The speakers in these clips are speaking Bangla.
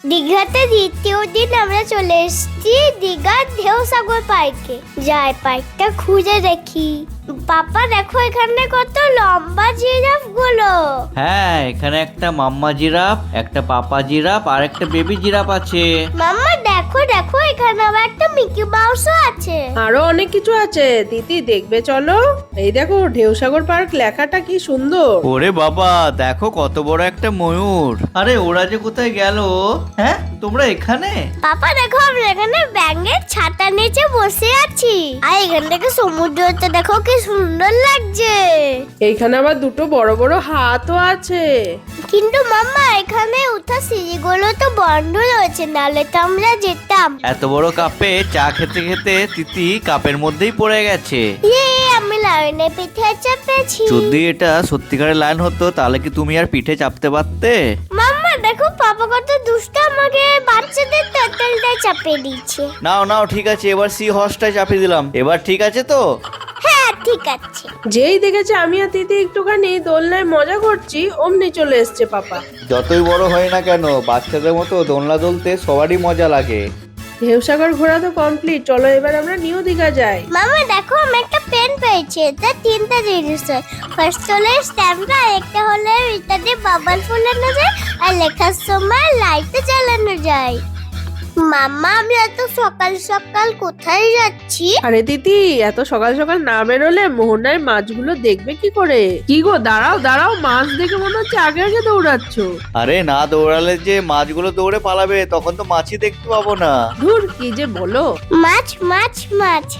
দীঘাতে দ্বিতীয় দিন আমরা চলে এসেছি দীঘার ঢেউসাগর পার্কে। যাই পার্কটা খুঁজে দেখি। পাপা দেখো এখানে কত লম্বা জিরাফ গুলো। হ্যাঁ, এখানে একটা মাম্মা জিরাফ, একটা পাপা জিরাফ আর একটা বেবি জিরাফ আছে। মাম্মা দেখো দেখো এখানে আবার একটা মিকি মাউসও আছে। আরো অনেক কিছু আছে দিদি, দেখবে চলো। এই দেখো ঢেউসাগর পার্ক লেখাটা কি সুন্দর। ওরে বাবা, দেখো কত বড় একটা ময়ূর। আরে ওরা যে কোথায় গেল? হ্যাঁ, তোমরা এখানে? পাপা দেখো আমরা এখানে ব্যাঙের ছাতা নিচে বসে আছি, আর এখান থেকে সমুদ্রটা দেখো কি সুন্দর লাগছে। এইখানে আবার দুটো বড় বড় হাতও আছে। কিন্তু মাম্মা এখানে উঠার সিঁড়িগুলো তো বন্ধ রয়েছে, নাহলে তো আমরা যেতাম। এত বড় কাপে চা খেতে খেতে তিতি কাপের মধ্যেই পড়ে গেছে। আমি লাইনে পিঠে চেপেছি। যদি এটা সত্যিকারের লাইন হতো তাহলে কি তুমি আর পিঠে চাপতে পারতে? মাম্মা দেখো পাপা কত দুষ্ট, আমাকে বাচ্চাদের টার্টেলটাই চাপিয়ে দিচ্ছে। নাও নাও, ঠিক আছে, এবার সি হর্সটাই চাপিয়ে দিলাম। এবার ঠিক আছে তো? হ্যাঁ ঠিক আছে। যেই দেখেছে আমি আর দিদি একটুখানি দোলনায় মজা করছি, অমনি চলে এসছে পাপা। যতই বড় হয় না কেন, বাচ্চাদের মতো দোলনা দুলতে সবারই মজা লাগে। ঢেউসাগর ঘোরা তো কমপ্লিট, চলো এবার আমরা নিউ দীঘা যাই। মামা দেখো আমি একটা পেন পেয়েছি, এটা তিনটা জিনিস হয়। ফার্স্ট হলে স্ট্যাম্পটা, একটা হলে এটা দিয়ে বাবল ফোলানো যায়, আর লেখার সময় লাইট জ্বালানো যায়। মাম্মা আমি এত সকাল সকাল কোথায় যাচ্ছি? আরে দিদি, এত সকাল সকাল না বেরোলে মোহনায় মাছগুলো দেখবে কি করে? কি গো, দাঁড়াও দাঁড়াও, মাছ দেখে মনে হচ্ছে আগে আগে দৌড়াচ্ছ। আরে না দৌড়ালে যে মাছগুলো দৌড়ে পালাবে, তখন তো মাছই দেখতে পাবো না। ধুর, কি যে বলো। মাছ মাছ মাছ,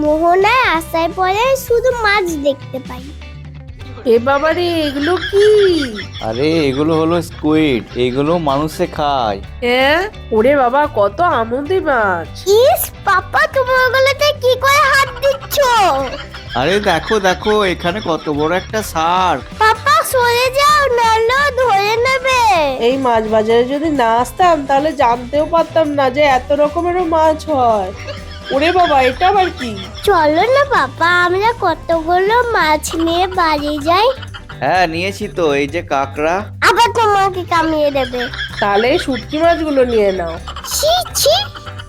মোহনায় আসার পরে শুধু মাছ দেখতে পাই। এ বাবারে, এগুলো কি? আরে এগুলো হলো স্কুইড, এগুলো মানুষে খায়। হ্যাঁ, ওরে বাবা, কত আমোদে মাছ। ইস পাপা তুমি ওগুলোতে কি করে হাত দিচ্ছ? আরে দেখো দেখো, এখানে কত বড় একটা ষাঁড়। পাপা সরে যাও, নাহলে ধরে নেবে। এই মাছ বাজারে যদি না আসতাম তাহলে জানতেও পারতাম না যে এত রকমেরও মাছ হয়। ওরে বাবা, এটা আবার কি? চলো না পাপা, আমরা কতগুলো মাছ নিয়ে বাড়ি যাই। হ্যাঁ নিয়েছি তো, এই যে কাঁকড়া। আবার তোমাকে কামিয়ে দেবে। তাহলে এই শুটকি মাছগুলো নিয়ে নাও। ছি ছি,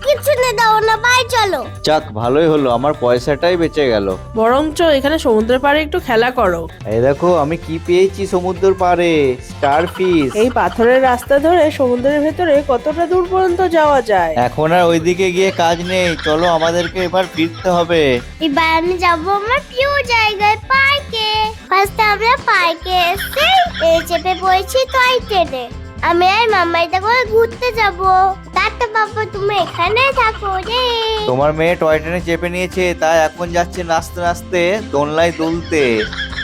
কিছু না, দাও না, বাই চলো। যাক, ভালোই হলো, আমার পয়সাটাই বেঁচে গেল। বরঞ্চ এখানে সমুদ্রের পাড়ে একটু খেলা করো। এই দেখো আমি কি পেয়েছি সমুদ্রের পাড়ে, স্টার ফিশ। এই পাথরের রাস্তা ধরে সমুদ্রের ভেতরে কতটা দূর পর্যন্ত যাওয়া যায়? এখন আর ওইদিকে গিয়ে কাজ নেই, চলো আমাদেরকে এবার ফিরতে হবে। এবার আমি যাবো আমার প্রিয় জায়গায়, পার্কে। ফার্স্ট আমরা পার্কে এসে চেপে পড়েছি টয় ট্রেনে। আমি আর মামাইটা করে ঘুরতে যাবো। টাটা বাবা, তুমি এখানে থাকো রে। তোমার মেয়ে টয় ট্রেনে চেপে নিয়েছে, তাই এখন যাচ্ছে নাচতে নাচতে দোলনায় দুলতে।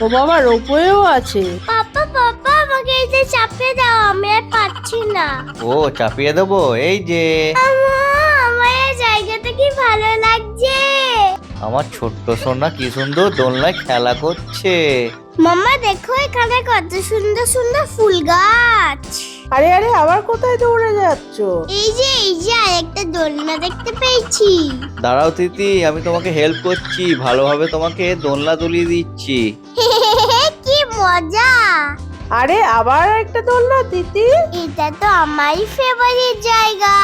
ও বাবা, রোপওয়েও আছে। পাপা পাপা আমাকে এই যে চাপিয়ে দাও, আমি আর পাচ্ছি না। ও চাপিয়ে দেবো, এই যে। আমার এই জায়গাটা কি ভালো লাগছে। আমার ছোট্ট সোনা কি সুন্দর দোলনায় খেলা করছে। মাম্মা দেখো এখানে কত সুন্দর সুন্দর ফুল গাছ। আরে আরে, আবার কোথায় দৌড়ে যাচ্ছ? এই যে আরেকটা দোলনা দেখতে পেয়েছি। দাঁড়াও তিতি, আমি তোমাকে হেল্প করছি, ভালোভাবে তোমাকে দোলনা দুলিয়ে দিচ্ছি। কি মজা। আরে আবার একটা দোলনা দিদি। এটা তো আমারই ফেভারিট জায়গা।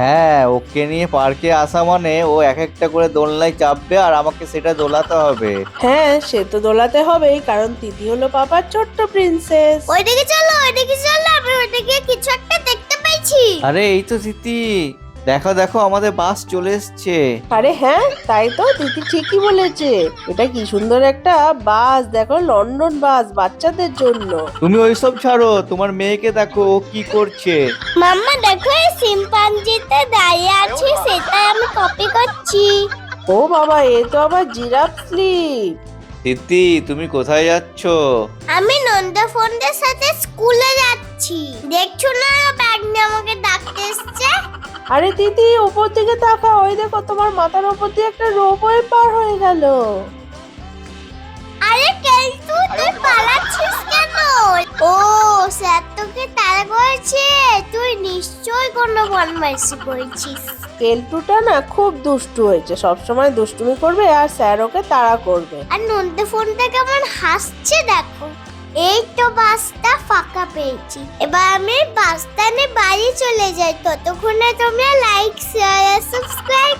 হ্যাঁ, ওকে নিয়ে পার্কে আসা মানে ও এক একটা করে দোলনায় চাপবে আর আমাকে সেটা দোলাতে হবে। হ্যাঁ, সে তো দোলাতে হবেই, কারণ দিদি হলো পাপার ছোট্ট প্রিন্সেস। ওইদিকে চলো, ওইদিকে চলো, আমি ওইদিকে কিছু একটা দেখতে পেয়েছি। আরে এই তো তিতি, দেখো দেখো আমাদের বাস চলে এসছে। আরে হ্যাঁ, তাই তো, দিদি ঠিকই বলেছে। এটা কি সুন্দর একটা বাস, দেখো, লন্ডন বাস বাচ্চাদের জন্য। তুমি ওইসব ছাড়ো, তোমার মেয়েকে দেখো ও কি করছে। মাম্মা দেখো এই শিম্পাঞ্জিতে দাঁড়িয়ে আছে, সেটা আমি কপি করছি। ও বাবা, এ তো আবার জিরাফ স্লিপ। তিতি তুমি কোথায় যাচ্ছ? আমি নন্দা ফোনদের সাথে স্কুলে যাচ্ছি। দেখছো না ব্যাগ নিয়ে আমাকে ডাকতে এসছে। আরে দিদি, উপর দিকে তাকাও, ওই দেখো তোমার মাথার উপর দিয়ে একটা রোবট পার হয়ে গেল। আরে কেলটু, তুই পালাচ্ছিস কেন? ও স্যার তোকে তাড়া করেছে, তুই নিশ্চয়ই কোনো বদমাইশি করেছিস। কেলটুটা না খুব দুষ্টু হয়েছে, সবসময় দুষ্টুমি করবে আর স্যার ওকে তাড়া করবে। আর নন্দা ফোনটা কেমন হাসছে দেখো। এই তো বাসটা ফাঁকা পেয়েছি, এবার আমি বাসটা নিয়ে বাড়ি চলে যাই। ততক্ষণে তোমরা লাইক শেয়ার সাবস্ক্রাইব